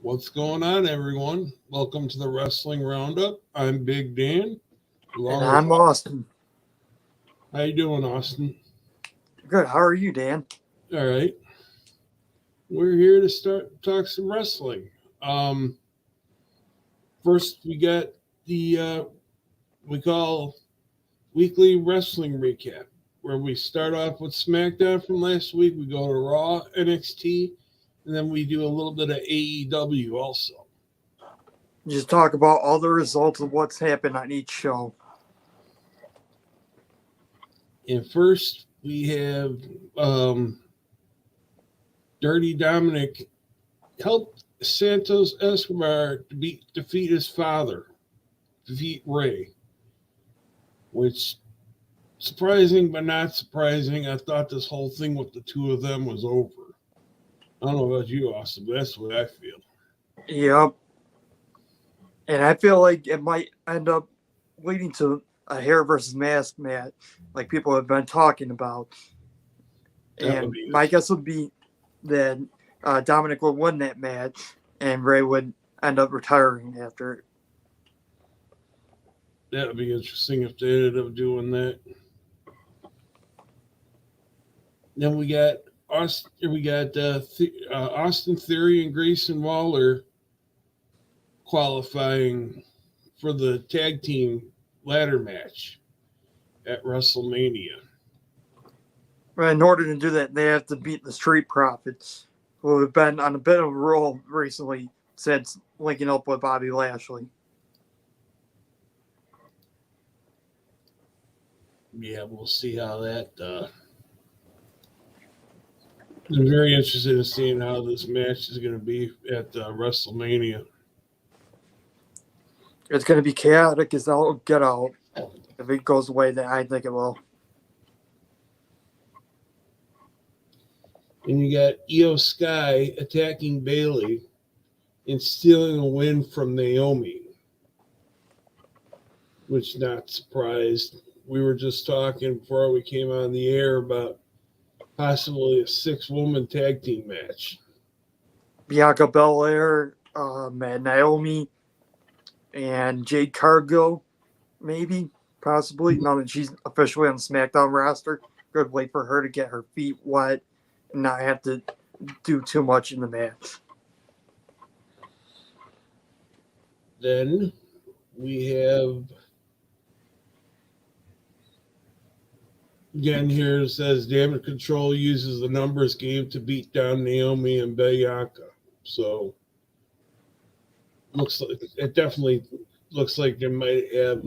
What's going on, everyone? Welcome to the Wrestling Roundup. I'm Big Dan. And I'm Austin. How you doing, Austin? Good. How are you, Dan? All right. We're here to talk some wrestling. Um, First, we got the we call weekly wrestling recap, where we start off with SmackDown from last week. We go to Raw, NXT, and then we do a little bit of AEW also. Just talk about all the results of what's happened on each show. And first, we have Dirty Dominic helped Santos Escobar to defeat his father, defeat Ray, which surprising but not surprising. I thought this whole thing with the two of them was over. I don't know about you, Austin, but that's what I feel. Yep. And I feel like it might end up leading to a hair versus mask match, like people have been talking about. And my guess would be that Dominic would win that match, and Ray would end up retiring after it. That would be interesting if they ended up doing that. Then we got Austin Theory and Grayson Waller qualifying for the tag team ladder match at WrestleMania. In order to do that, they have to beat the Street Profits, who have been on a bit of a roll recently since linking up with Bobby Lashley. Yeah, we'll see how that. I'm very interested in seeing how this match is going to be at WrestleMania. It's going to be chaotic as all get out. If it goes away, then I think it will. And you got Io Sky attacking Bayley and stealing a win from Naomi, which not surprised. We were just talking before we came on the air about possibly a 6-woman tag team match. Bianca Belair, Naomi, and Jade Cargill, maybe, possibly. Now that she's officially on the SmackDown roster, good way for her to get her feet wet and not have to do too much in the match. Then we have, again here it says Damage Control uses the numbers game to beat down Naomi and Bianca. So it definitely looks like they might have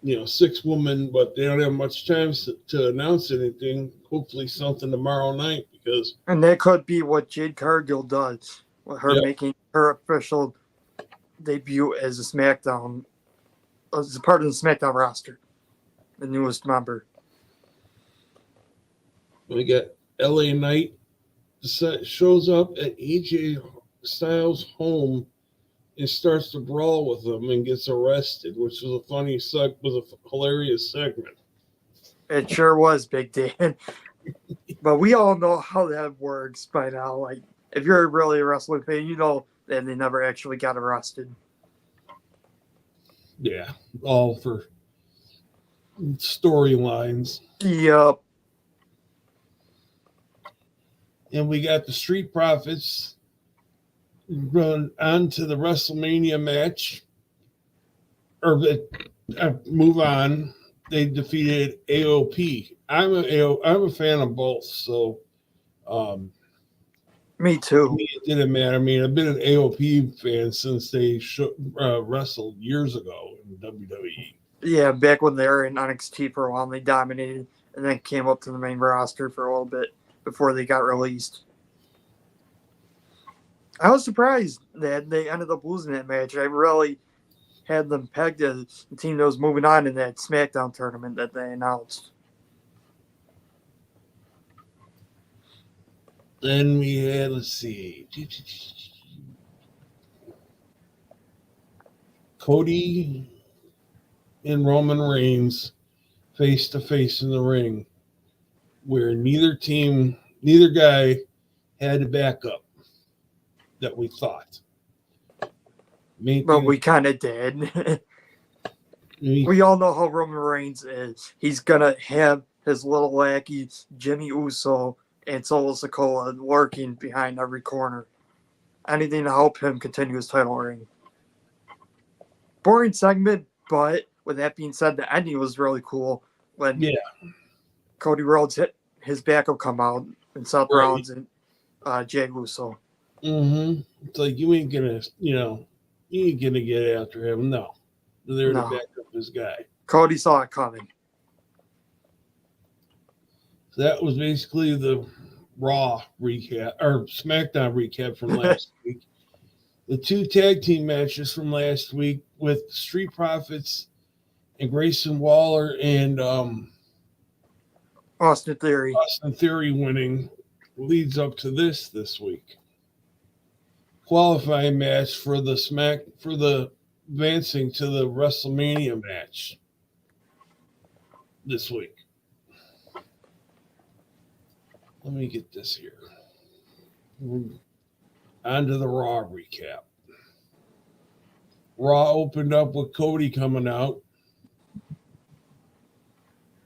6 women, but they don't have much time to announce anything. Hopefully something tomorrow night, and that could be what Jade Cargill does with her making her official debut as a part of the SmackDown roster, the newest member. We got LA Knight shows up at AJ Styles' home and starts to brawl with him and gets arrested, which was a hilarious segment. It sure was, Big Dan. But we all know how that works by now. Like, if you're really a wrestling fan, you know that they never actually got arrested. Yeah, all for storylines. Yep. And we got the Street Profits run on to the WrestleMania match, move on. They defeated AOP. I'm a fan of both, so me too. It didn't matter. I mean, I've been an AOP fan since they wrestled years ago in WWE. Yeah, back when they were in NXT for a while, they dominated, and then came up to the main roster for a little bit before they got released. I was surprised that they ended up losing that match. I really had them pegged as the team that was moving on in that SmackDown tournament that they announced. Then we had, let's see, Cody and Roman Reigns face to face in the ring, where neither guy had to back up. that we thought. Main But thing we kind of did. we, We all know how Roman Reigns is. He's going to have his little lackey, Jimmy Uso, and Solo Sikoa lurking behind every corner. Anything to help him continue his title reign. Boring segment, but with that being said, the ending was really cool when Cody Rhodes hit his backup come out and Seth Rollins and Jey Uso. Mm-hmm. It's like you ain't gonna get after him. No, they're to back up his guy. Cody saw it coming. So that was basically the Raw recap or SmackDown recap from last week. The 2 tag team matches from last week with Street Profits and Grayson Waller and Austin Theory. Austin Theory winning leads up to this week. Qualifying match for the advancing to the WrestleMania match this week. Let me get this here. On to the Raw recap. Raw opened up with Cody coming out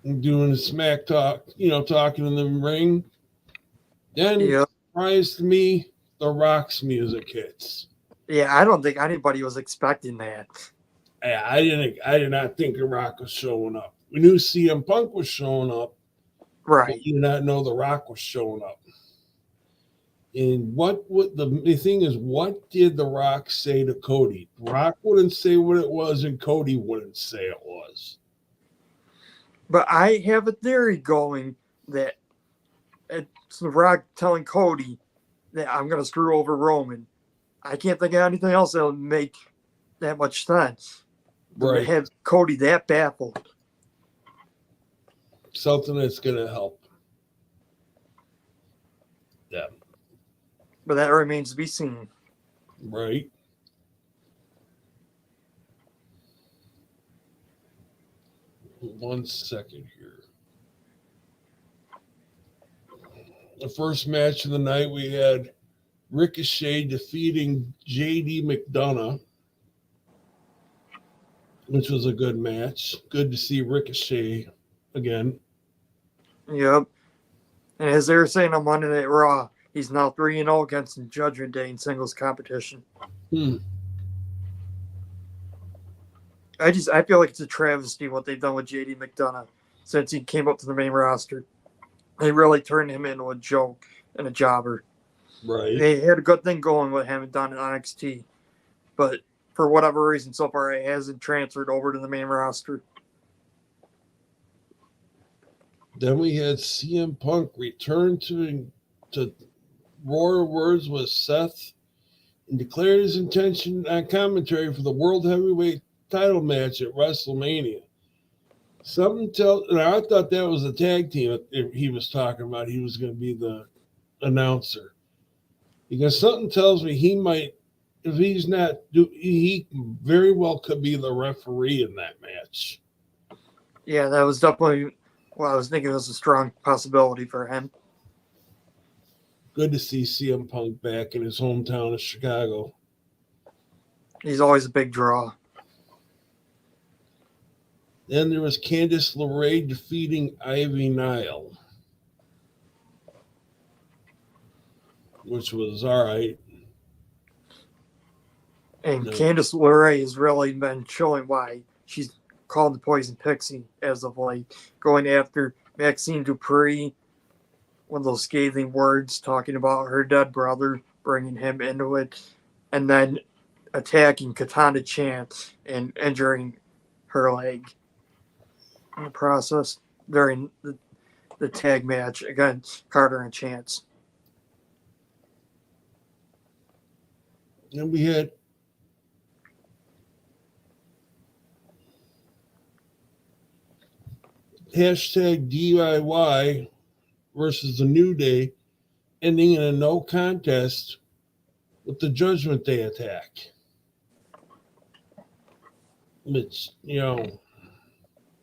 and doing a smack talk, talking in the ring. Then, surprised me, The Rock's music hits. Yeah, I don't think anybody was expecting that. I did not think The Rock was showing up. We knew CM Punk was showing up. Right. But we did not know The Rock was showing up. And what the thing is, what did The Rock say to Cody? The Rock wouldn't say what it was, and Cody wouldn't say it was. But I have a theory going that it's The Rock telling Cody that I'm going to screw over Roman. I can't think of anything else that would make that much sense. Right. To have Cody that baffled. Something that's going to help them. But that remains to be seen. Right. One second here. The first match of the night, we had Ricochet defeating JD McDonough, which was a good match. Good to see Ricochet again. Yep. And as they were saying on Monday Night Raw, he's now 3-0 against the Judgment Day in singles competition. I feel like it's a travesty what they've done with JD McDonough since he came up to the main roster. They really turned him into a joke and a jobber. Right. They had a good thing going with him down in NXT, but for whatever reason, so far it hasn't transferred over to the main roster. Then we had CM Punk return to roar words with Seth and declared his intention on commentary for the World Heavyweight title match at WrestleMania. And I thought that was a tag team he was talking about. He was going to be the announcer. Because something tells me he might, if he's not, he very well could be the referee in that match. Yeah, that was definitely what I was thinking was a strong possibility for him. Good to see CM Punk back in his hometown of Chicago. He's always a big draw. Then there was Candice LeRae defeating Ivy Nile, which was all right. And Candice LeRae has really been showing why she's called the Poison Pixie as of late, going after Maxine Dupree, one of those scathing words talking about her dead brother, bringing him into it, and then attacking Katana Chance and injuring her leg in the process during the tag match against Carter and Chance. And we had hashtag DIY versus the New Day, ending in a no contest with the Judgment Day attack. Which,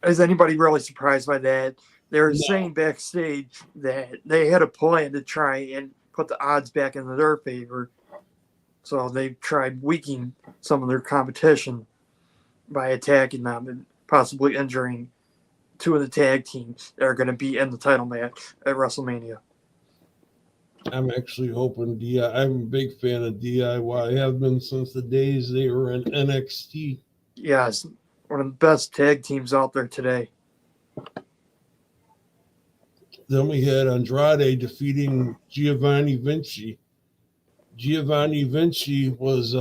is anybody really surprised by that? They were saying backstage that they had a plan to try and put the odds back in their favor, So they tried weakening some of their competition by attacking them and possibly injuring two of the tag teams that are going to be in the title match at WrestleMania. I'm actually hoping I'm a big fan of DIY. I have been since the days they were in NXT. Yes, one of the best tag teams out there today. Then we had Andrade defeating Giovanni Vinci. Giovanni Vinci was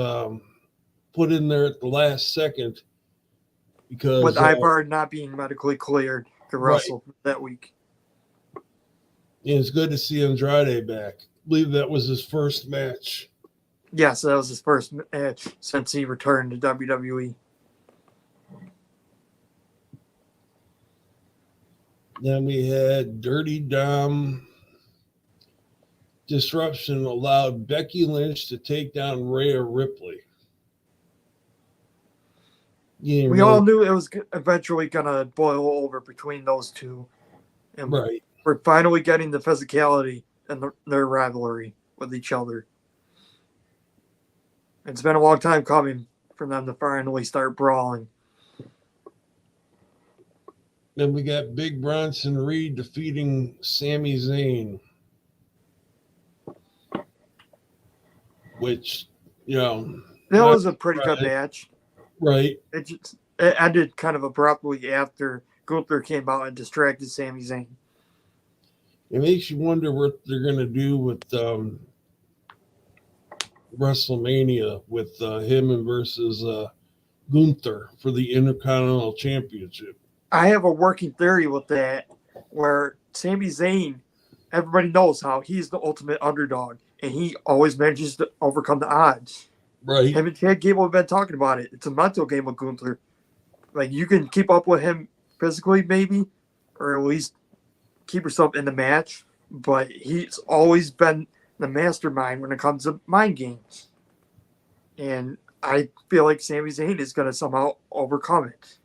put in there at the last second because With Ivar not being medically cleared to wrestle that week. It's good to see Andrade back. I believe that was his first match. Yes, that was his first match since he returned to WWE. Then we had Dirty Dom. Disruption allowed Becky Lynch to take down Rhea Ripley. We all knew it was eventually going to boil over between those two. And we're finally getting the physicality and their rivalry with each other. It's been a long time coming for them to finally start brawling. Then we got Big Bronson Reed defeating Sami Zayn, which, that was a pretty good match. Right. It ended kind of abruptly after Gunther came out and distracted Sami Zayn. It makes you wonder what they're going to do with WrestleMania with him and versus Gunther for the Intercontinental Championship. I have a working theory with that where Sami Zayn, everybody knows how he's the ultimate underdog and he always manages to overcome the odds. Right. Him and Chad Gable have been talking about it. It's a mental game with Gunther. Like, you can keep up with him physically, maybe, or at least keep yourself in the match, but he's always been the mastermind when it comes to mind games. And I feel like Sami Zayn is going to somehow overcome it.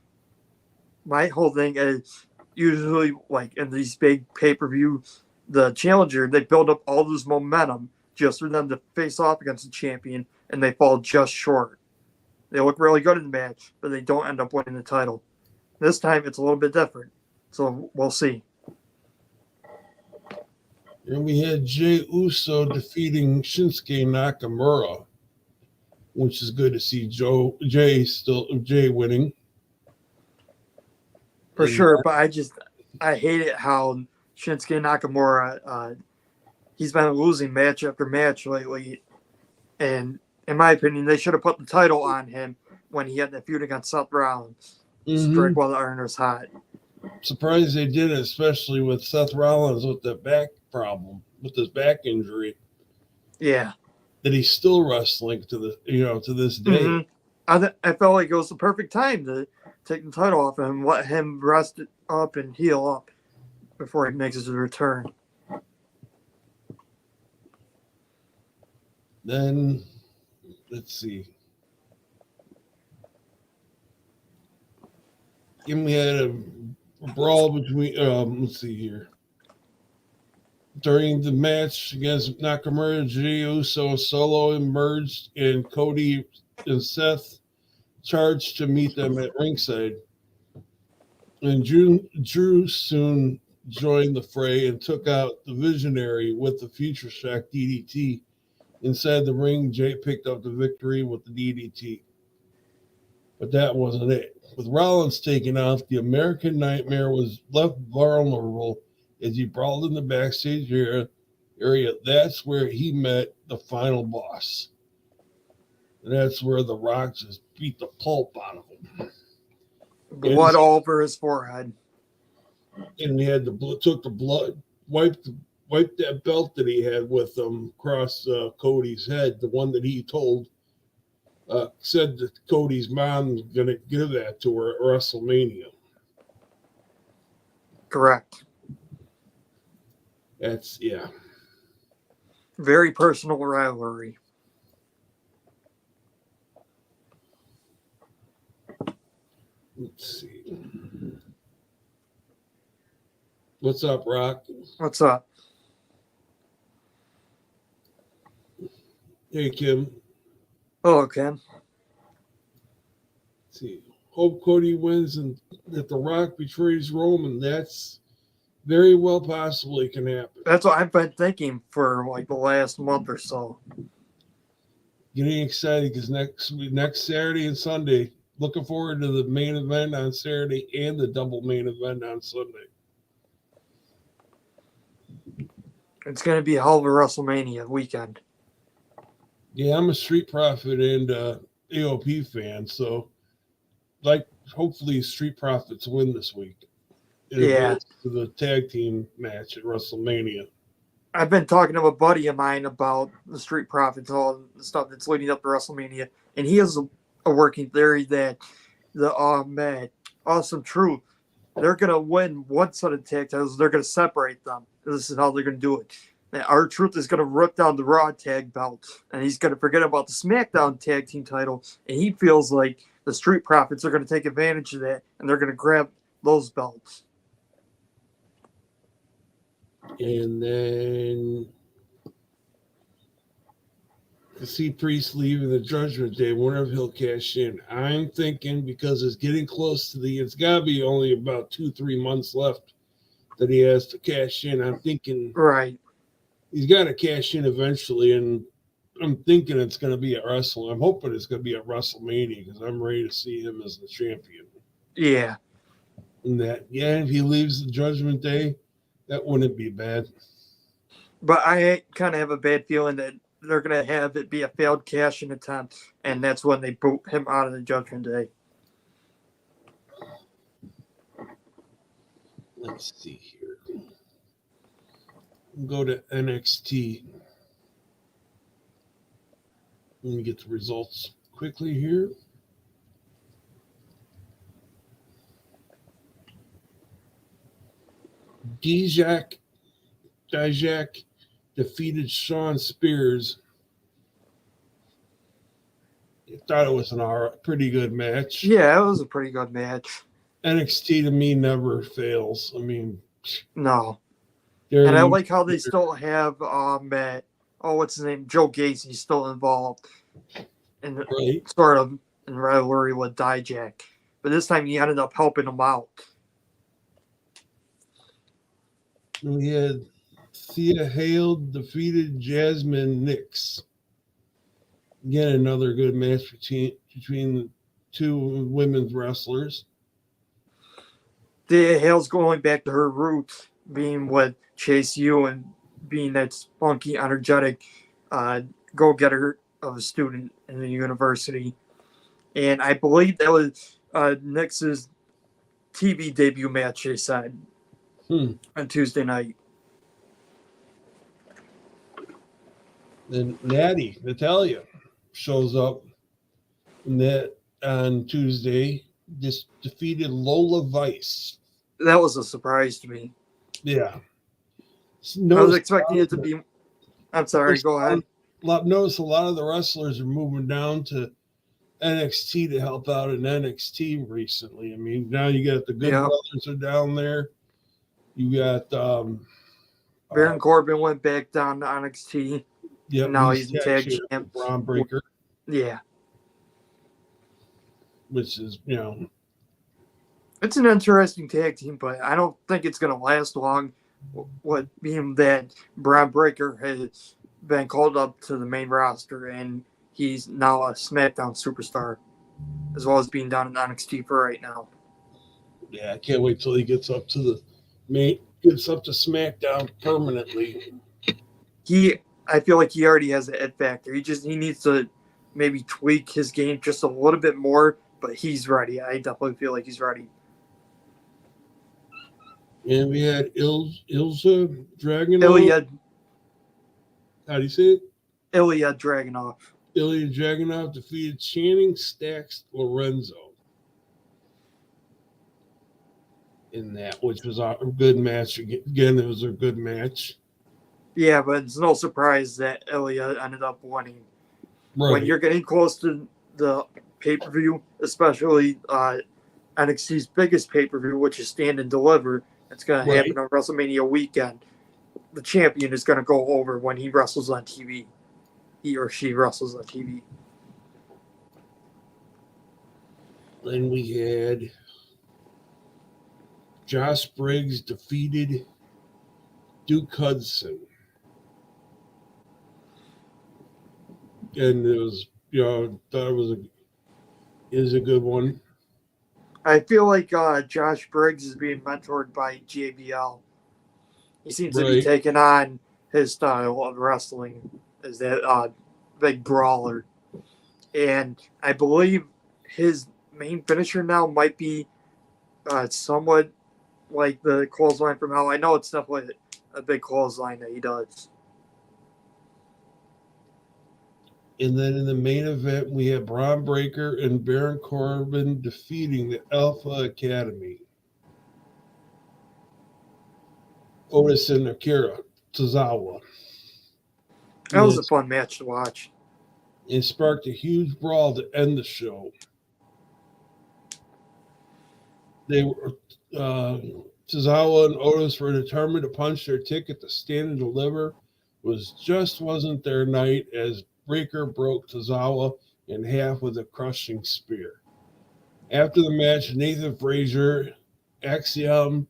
My whole thing is usually, like, in these big pay-per-view, the challenger, they build up all this momentum just for them to face off against the champion, and they fall just short. They look really good in the match, but they don't end up winning the title. This time, it's a little bit different. So we'll see. And we had Jey Uso defeating Shinsuke Nakamura, which is good to see Jey winning. For sure, but I hate it how Shinsuke Nakamura, he's been losing match after match lately. And in my opinion, they should have put the title on him when he had that feud against Seth Rollins. Strike while the iron is hot. Surprised they did it, especially with Seth Rollins with the back problem, with his back injury. Yeah. That he's still wrestling to this day. Mm-hmm. I felt like it was the perfect time to take the title off him, let him rest it up and heal up before he makes his return. Then, let's see. And we had a brawl between, let's see here. During the match against Nakamura, Jey Uso solo emerged, and Cody and Seth charged to meet them at ringside. And Drew soon joined the fray and took out the Visionary with the Future Shock DDT. Inside the ring, Jey picked up the victory with the DDT. But that wasn't it. With Rollins taking off, the American Nightmare was left vulnerable as he brawled in the backstage area. That's where he met the final boss. And that's where The Rock just beat the pulp out of him. Blood all over his forehead. And he had took the blood, wiped that belt that he had with him across Cody's head, the one that he told, said that Cody's mom was going to give that to her at WrestleMania. Correct. That's, yeah. Very personal rivalry. Let's see. What's up, Rock? What's up? Hey, Kim. Oh, okay. Let's see. Hope Cody wins and that The Rock betrays Roman. That's very well possibly can happen. That's what I've been thinking for like the last month or so. Getting excited because next Saturday and Sunday, looking forward to the main event on Saturday and the double main event on Sunday. It's going to be a hell of a WrestleMania weekend. Yeah, I'm a Street Profit and AOP fan, so hopefully Street Profits win this week in advance to the tag team match at WrestleMania. I've been talking to a buddy of mine about the Street Profits, all the stuff that's leading up to WrestleMania, and he has a working theory that the Awesome Truth, they're going to win one set of tag titles, they're going to separate them. This is how they're going to do it. Our Truth is going to rip down the Raw tag belt, and he's going to forget about the SmackDown tag team title, and he feels like the Street Profits are going to take advantage of that, and they're going to grab those belts. And then to see Priest leaving the Judgment Day, wonder if he'll cash in. I'm thinking because it's getting close to it's got to be only about 2-3 months left that he has to cash in. I'm thinking he's got to cash in eventually, and I'm thinking it's going to be at Wrestle. I'm hoping it's going to be at WrestleMania because I'm ready to see him as the champion. Yeah. And if he leaves the Judgment Day, that wouldn't be bad. But I kind of have a bad feeling that they're going to have it be a failed cash-in attempt, and that's when they boot him out of the Judgment Day. Let's see here. We'll go to NXT. Let me get the results quickly here. Dijak defeated Shawn Spears. I thought it was a pretty good match. Yeah, it was a pretty good match. NXT to me never fails. I mean, no. And I like how they still have what's his name? Joe Gacy still involved in sort of in rivalry with Dijak. But this time he ended up helping him out. We had Thea Hale defeated Jasmine Nix. Again, another good match between the two women's wrestlers. Thea Hale's going back to her roots, being with Chase U and being that spunky, energetic go-getter of a student in the university. And I believe that was Nix's TV debut match, they said, on Tuesday night. Then Natalia shows up on Tuesday, just defeated Lola Vice. That was a surprise to me. Yeah. I was expecting it to be... I'm sorry, go ahead. Notice a lot of the wrestlers are moving down to NXT to help out in NXT recently. I mean, now you got the Good Brothers are down there. You got... Baron Corbin went back down to NXT. Yeah, now he's the tag champ. Braun Breaker. Yeah. Which is, it's an interesting tag team, but I don't think it's going to last long. What being that Braun Breaker has been called up to the main roster, and he's now a SmackDown superstar, as well as being down in NXT for right now. Yeah, I can't wait till he gets up to SmackDown permanently. I feel like he already has the ed factor. He needs to maybe tweak his game just a little bit more, but he's ready. I definitely feel like he's ready. And we had Ilja Dragunov. Ilya. How do you say it? Ilya Dragunov. Ilya Dragunov defeated Channing Stacks Lorenzo in that, which was a good match. Again, it was a good match. Yeah, but it's no surprise that Ilya ended up winning. Right. When you're getting close to the pay-per-view, especially NXT's biggest pay-per-view, which is Stand and Deliver, it's going to happen on WrestleMania weekend. The champion is going to go over when he wrestles on TV. He or she wrestles on TV. Then we had Josh Briggs defeated Duke Hudson. And it was, thought it is a good one. I feel like Josh Briggs is being mentored by JBL. He seems to be Right. taking on his style of wrestling as that big brawler. And I believe his main finisher now might be somewhat like the clothesline from hell. I know it's definitely a big clothesline that he does. And then in the main event, we had Braun Breaker and Baron Corbin defeating the Alpha Academy. Otis and Akira Tozawa. That was a fun match to watch. It sparked a huge brawl to end the show. They were Tozawa and Otis were determined to punch their ticket to stand and deliver. Wasn't their night as Breaker broke Tozawa in half with a crushing spear. After the match, Nathan Frazier, Axiom,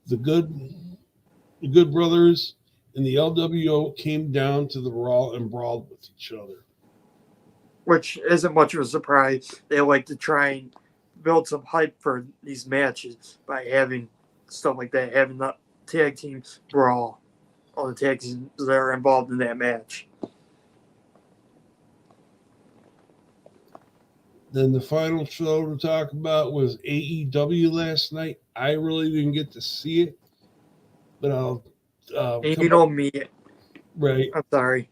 the Good Brothers, and the LWO came down to the Raw and brawled with each other. Which isn't much of a surprise. They like to try and build some hype for these matches by having stuff like that, having the tag teams brawl, all the tag teams that are involved in that match. Then the final show to talk about was AEW last night. I really didn't get to see it, but I'll. And you know me, right? I'm sorry.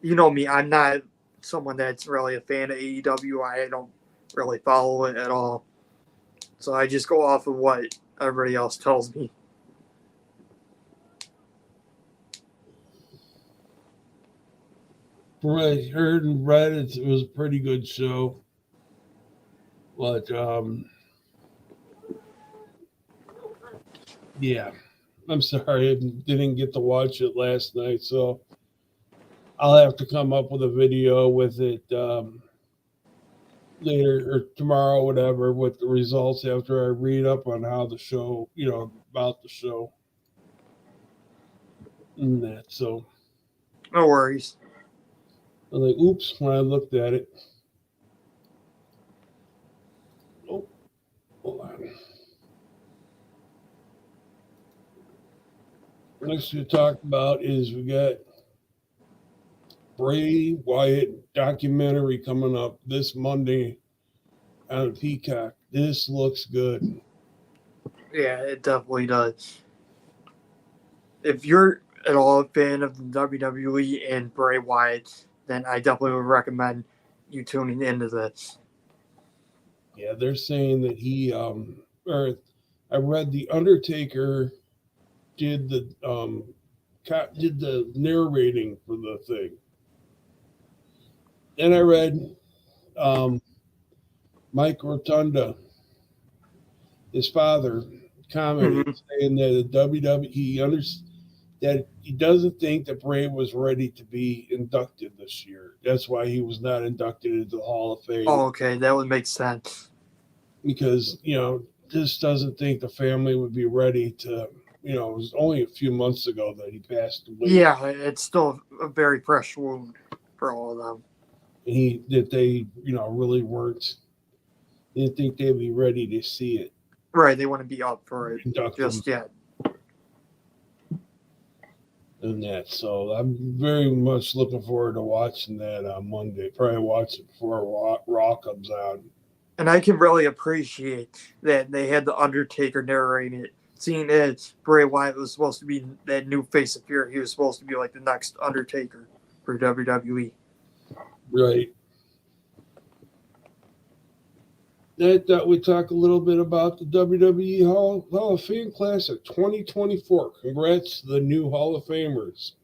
You know me, I'm not someone that's really a fan of AEW. I don't really follow it at all. So I just go off of what everybody else tells me. From what I heard and read, it was a pretty good show. But yeah, I'm sorry I didn't get to watch it last night, so I'll have to come up with a video with it later or tomorrow, whatever, with the results after I read up on how the show, about the show and that. So No worries. I'm like, oops, when I looked at it. Oh, hold on. Next to talk about is we got Bray Wyatt documentary coming up this Monday on Peacock. This looks good. Yeah, it definitely does. If you're at all a fan of the WWE and Bray Wyatt, then I definitely would recommend you tuning into this. Yeah, they're saying that I read the Undertaker did the narrating for the thing, and I read Mike Rotunda, his father, commented saying that the WWE that he doesn't think that Bray was ready to be inducted this year. That's why he was not inducted into the Hall of Fame. Oh, okay, that would make sense. Because, just doesn't think the family would be ready to, it was only a few months ago that he passed away. Yeah, it's still a very fresh wound for all of them. And they really weren't, didn't think they'd be ready to see it. Right, they want to be up for it just yet. And that, so I'm very much looking forward to watching that on Monday. Probably watch it before Raw comes out. And I can really appreciate that they had the Undertaker narrating it, seeing as Bray Wyatt was supposed to be that new face of fear. He was supposed to be like the next Undertaker for WWE. Right. I thought we'd talk a little bit about the WWE Hall of Fame class of 2024. Congrats to the new Hall of Famers.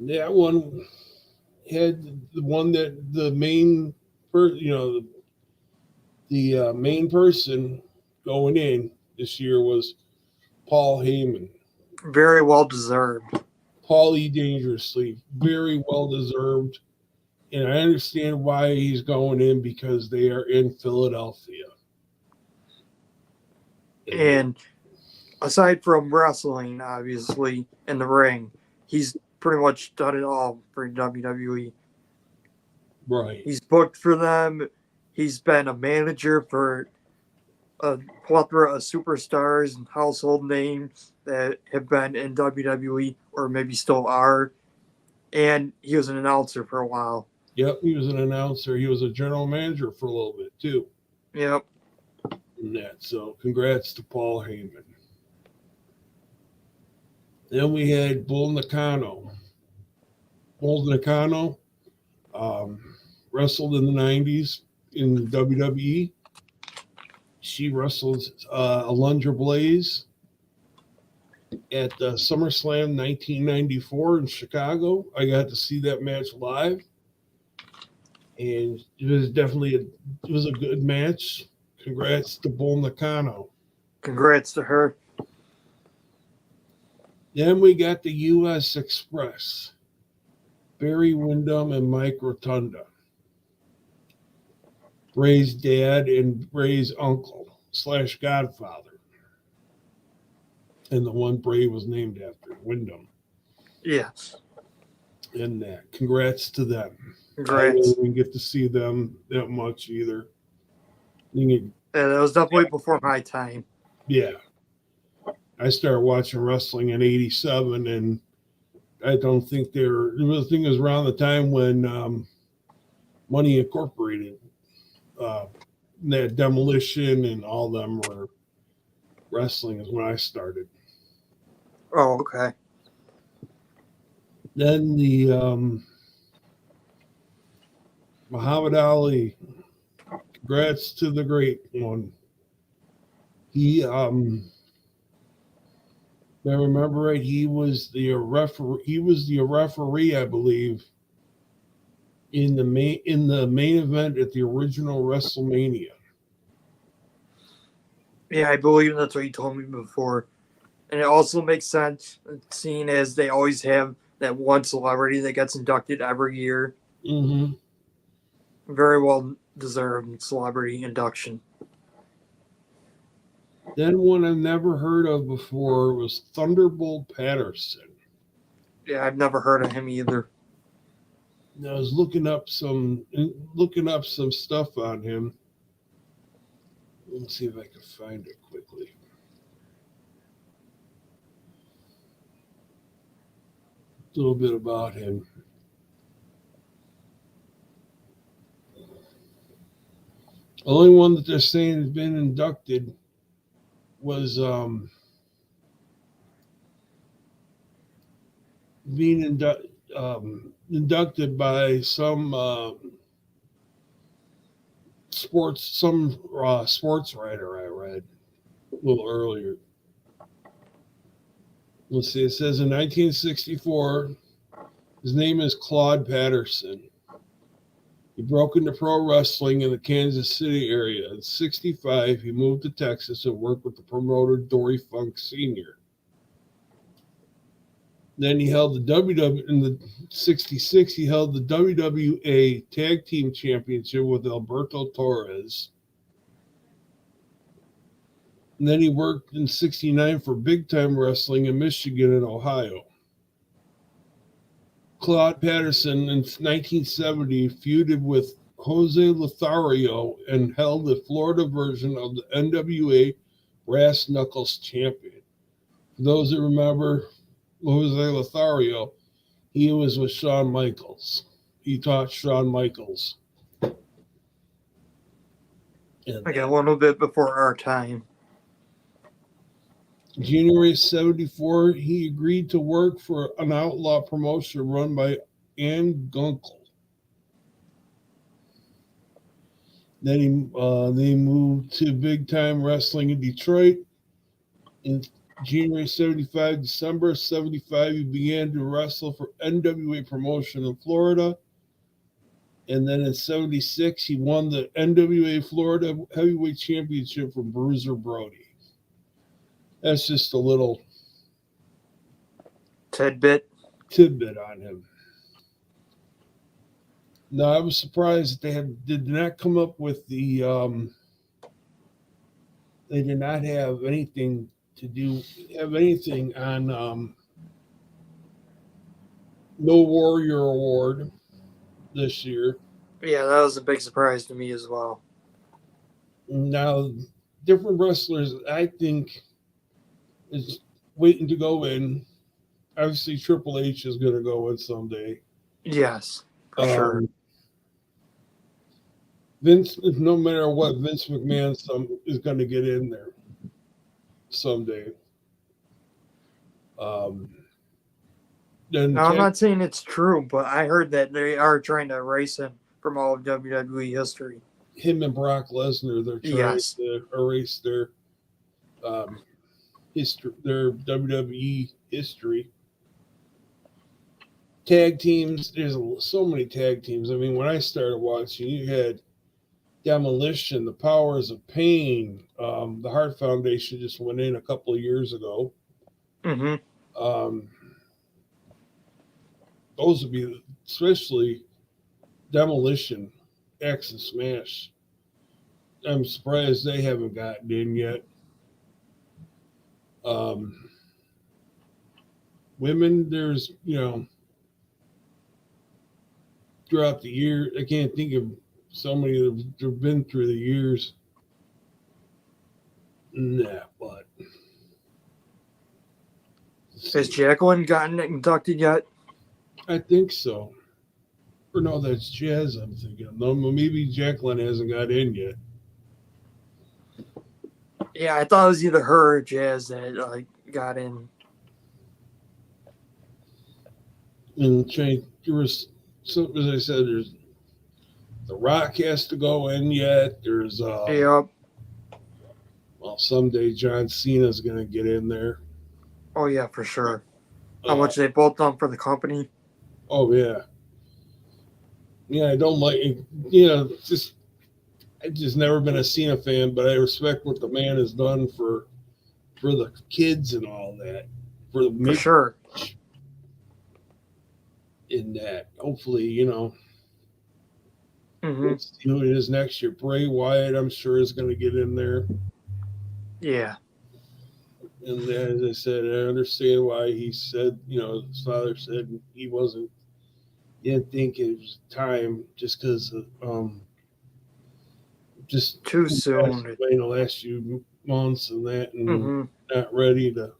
That one had the one that the main, the main person going in this year was Paul Heyman. Very well deserved. Paulie Dangerously, very well deserved. And I understand why he's going in, because they are in Philadelphia. And aside from wrestling, obviously, in the ring, he's pretty much done it all for WWE. Right. He's booked for them. He's been a manager for a plethora of superstars and household names that have been in WWE or maybe still are. And he was an announcer for a while. Yep, he was an announcer. He was a general manager for a little bit too. Yep. In that. So congrats to Paul Heyman. Then we had Bull Nakano. Bull Nakano wrestled in the 90s in WWE. She wrestled Alundra Blaze at SummerSlam 1994 in Chicago. I got to see that match live, and it was definitely a good match. Congrats to Bull Nakano. Congrats to her. Then we got the U.S. Express, Barry Windham and Mike Rotunda, Ray's dad and Ray's uncle / godfather, and the one Bray was named after, Windham. Yes. And that. Congrats to them. Congrats. I didn't get to see them that much either. Yeah, that was definitely before my time. Yeah. I started watching wrestling in '87, and I don't think the thing was around the time when Money Incorporated, that Demolition and all them were wrestling is when I started. Oh, okay. Then the Muhammad Ali. Congrats to the great one. He if I remember right, he was the referee, I believe, in the main event at the original WrestleMania. Yeah, I believe that's what you told me before. And it also makes sense, seeing as they always have that one celebrity that gets inducted every year. Mm-hmm. Very well deserved celebrity induction. Then one I've never heard of before was Thunderbolt Patterson. Yeah, I've never heard of him either. And I was looking up some stuff on him. Let's see if I can find it quickly. A little bit about him. The only one that they're saying has been inducted was being inducted by some sports writer I read a little earlier. Let's see. It says in 1964, his name is Claude Patterson. He broke into pro wrestling in the Kansas City area. At 65, he moved to Texas and worked with the promoter Dory Funk Sr. Then he held the WW in the 66. He held the WWA Tag Team Championship with Alberto Torres. And then he worked in 69 for Big Time Wrestling in Michigan and Ohio. Claude Patterson in 1970 feuded with Jose Lothario and held the Florida version of the NWA Brass Knuckles Champion. For those that remember Jose Lothario, he was with Shawn Michaels. He taught Shawn Michaels. Like a little bit before our time. January 74, he agreed to work for an outlaw promotion run by Ann Gunkel. Then they moved to Big Time Wrestling in Detroit. In January 75, December 75, he began to wrestle for NWA promotion in Florida. And then in 76, he won the NWA Florida Heavyweight Championship from Bruiser Brody. That's just a little tidbit on him. No, I was surprised they did not come up with the. They did not have anything to have anything on No Warrior Award this year. Yeah, that was a big surprise to me as well. Now, different wrestlers, I think, is waiting to go in. Obviously, Triple H is going to go in someday. Yes, for sure. Vince, no matter what, Vince McMahon is going to get in there someday. Now, I'm not saying it's true, but I heard that they are trying to erase him from all of WWE history. Him and Brock Lesnar, they're trying to erase their history, their WWE history. Tag teams, there's so many tag teams. I mean, when I started watching, you had Demolition, the Powers of Pain, the Heart Foundation just went in a couple of years ago. Those would be, especially Demolition, X and Smash. I'm surprised they haven't gotten in yet. Women, there's, throughout the year, I can't think of so many that have been through the years. Nah, but. Has Jacqueline gotten inducted yet? I think so. Or no, that's Jazz I'm thinking of. No, maybe Jacqueline hasn't got in yet. Yeah, I thought it was either her or Jazz that got in. And there was, so, as I said, there's The Rock has to go in yet. There's Yep. Well, someday John Cena's going to get in there. Oh yeah, for sure. How much they both done for the company? Oh yeah. Yeah, I don't like. I've just never been a Cena fan, but I respect what the man has done for the kids and all that. For sure. In that, hopefully, Let's see who it is next year. Bray Wyatt, I'm sure, is going to get in there. Yeah. And as I said, I understand why he said, his father said he didn't think it was time just because just too soon in the last few months and that, and not ready to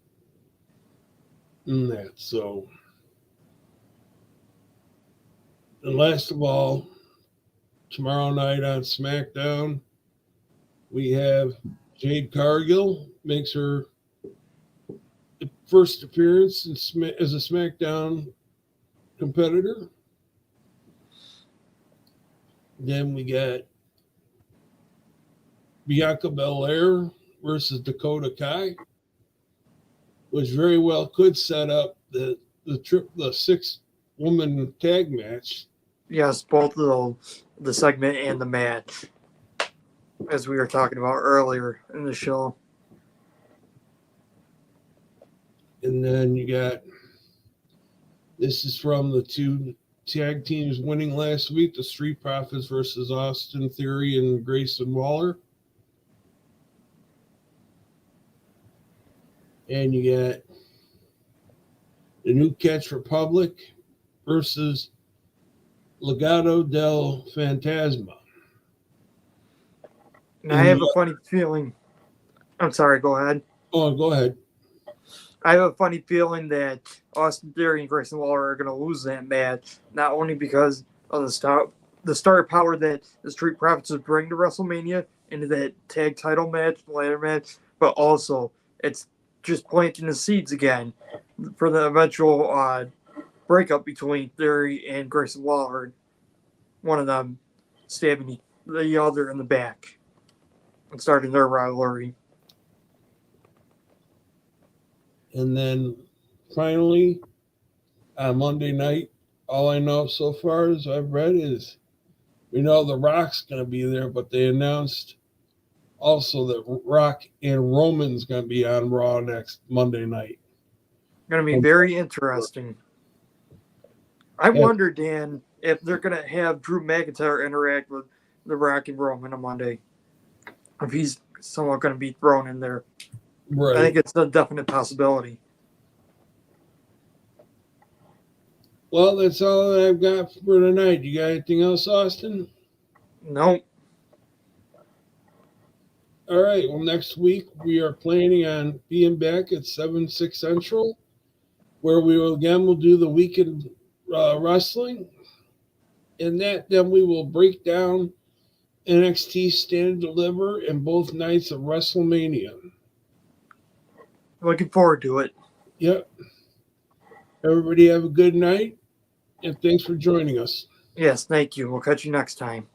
that. So, and last of all, tomorrow night on SmackDown, we have Jade Cargill makes her first appearance as a SmackDown competitor. Then we got Bianca Belair versus Dakota Kai, which very well could set up the 6-woman tag match. Yes, both the segment and the match, as we were talking about earlier in the show. And then you got, this is from the two tag teams winning last week, the Street Profits versus Austin Theory and Grayson Waller. And you got the New Catch Republic versus Legado del Fantasma. And I have a funny feeling. I'm sorry, go ahead. Oh, go ahead. I have a funny feeling that Austin Theory and Grayson Waller are going to lose that match, not only because of the star power that the Street Profits would bring to WrestleMania into that tag title match, ladder match, but also it's just planting the seeds again for the eventual breakup between Theory and Grayson Waller. One of them stabbing the other in the back and starting their rivalry. And then finally, on Monday night, all I know so far as I've read is we know The Rock's going to be there, but they announced also that Rock and Roman's going to be on Raw next Monday night. Going to be very interesting. I wonder, Dan, if they're gonna have Drew McIntyre interact with The Rock and Roman on Monday, if he's somewhat gonna be thrown in there. Right. I think it's a definite possibility. Well, that's all that I've got for tonight. You got anything else, Austin? No. All right. Well, next week we are planning on being back at 7/6 Central, where we will do the weekend wrestling, and then we will break down NXT Stand and Deliver and both nights of WrestleMania. Looking forward to it. Yep. Everybody have a good night, and thanks for joining us. Yes, thank you. We'll catch you next time.